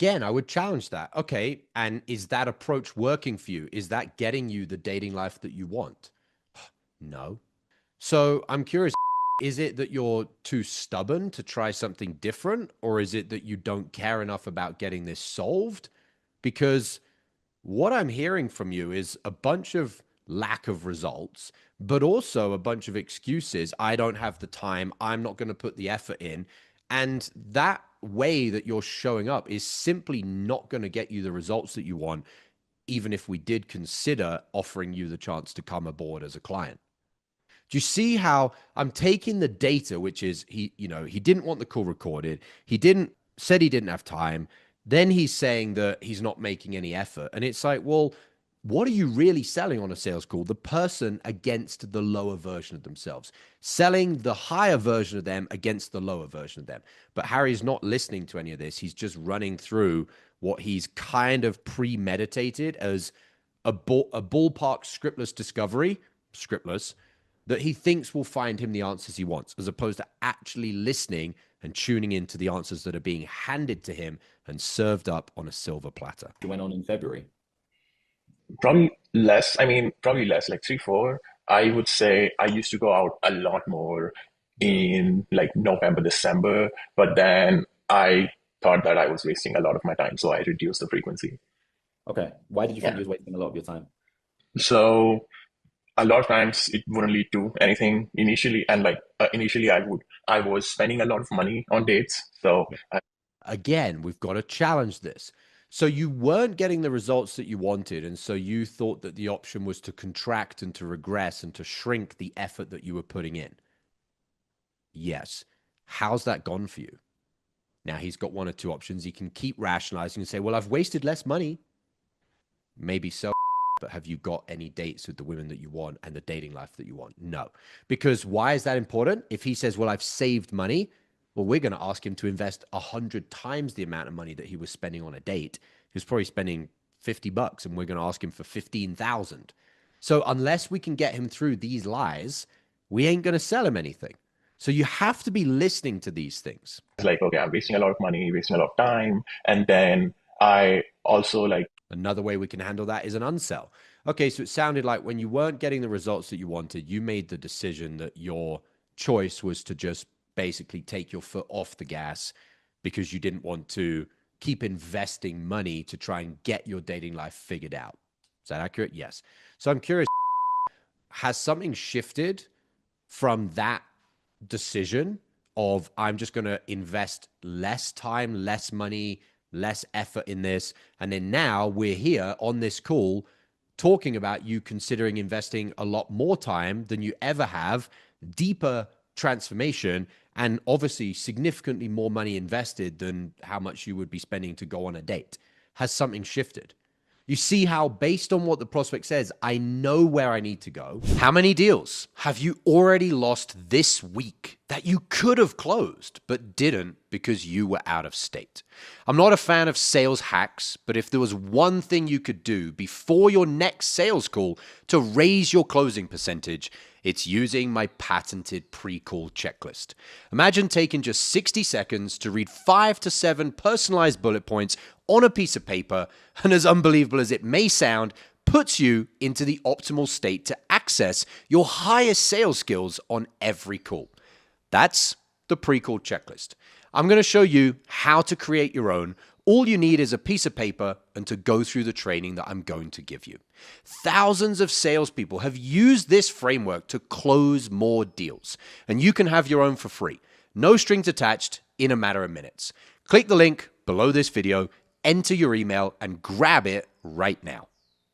again, I would challenge that. Okay, and is that approach working for you? Is that getting you the dating life that you want? No. So I'm curious, is it that you're too stubborn to try something different? Or is it that you don't care enough about getting this solved? Because what I'm hearing from you is a bunch of lack of results, but also a bunch of excuses. I don't have the time. I'm not going to put the effort in. And that way that you're showing up is simply not going to get you the results that you want, even if we did consider offering you the chance to come aboard as a client. Do you see how I'm taking the data, which is he didn't want the call recorded. Said he didn't have time. Then he's saying that he's not making any effort. And it's like, well, what are you really selling on a sales call? The person against the lower version of themselves, selling the higher version of them against the lower version of them. But Harry's not listening to any of this. He's just running through what he's kind of premeditated as a ballpark scriptless discovery, scriptless, that he thinks will find him the answers he wants, as opposed to actually listening and tuning into the answers that are being handed to him and served up on a silver platter. It went on in February. Probably less. I mean, probably less, like three, four. I would say I used to go out a lot more in like November, December, but then I thought that I was wasting a lot of my time, so I reduced the frequency. Okay. Why did you think Yeah. you was wasting a lot of your time? So a lot of times it wouldn't lead to anything initially, and like initially I was spending a lot of money on dates. So Again, we've got to challenge this. So you weren't getting the results that you wanted, and so you thought that the option was to contract and to regress and to shrink the effort that you were putting in. Yes. How's that gone for you? Now he's got one or two options. He can keep rationalizing and say, well, I've wasted less money. Maybe so, but have you got any dates with the women that you want and the dating life that you want? No. Because why is that important? If he says, well, I've saved money, well, we're going to ask him to invest 100 times the amount of money that he was spending on a date. He was probably spending $50 and we're going to ask him for 15,000. So unless we can get him through these lies, we ain't going to sell him anything. So you have to be listening to these things. it's like, okay, I'm wasting a lot of money, wasting a lot of time, and then I also like Another way we can handle that is an unsell. Okay, so it sounded like when you weren't getting the results that you wanted, you made the decision that your choice was to just basically take your foot off the gas because you didn't want to keep investing money to try and get your dating life figured out. Is that accurate? Yes. So I'm curious, has something shifted from that decision of I'm just going to invest less time, less money, less effort in this, and then now we're here on this call talking about you considering investing a lot more time than you ever have, deeper transformation, and obviously significantly more money invested than how much you would be spending to go on a date? Has something shifted? You see how, based on what the prospect says, I know where I need to go. How many deals have you already lost this week that you could have closed but didn't because you were out of state? I'm not a fan of sales hacks, but if there was one thing you could do before your next sales call to raise your closing percentage, it's using my patented pre-call checklist. Imagine taking just 60 seconds to read 5 to 7 personalized bullet points on a piece of paper, and as unbelievable as it may sound, puts you into the optimal state to access your highest sales skills on every call. That's the pre-call checklist. I'm going to show you how to create your own. All you need is a piece of paper and to go through the training that I'm going to give you. Thousands of salespeople have used this framework to close more deals, and you can have your own for free. No strings attached, in a matter of minutes. Click the link below this video, enter your email, and grab it right now.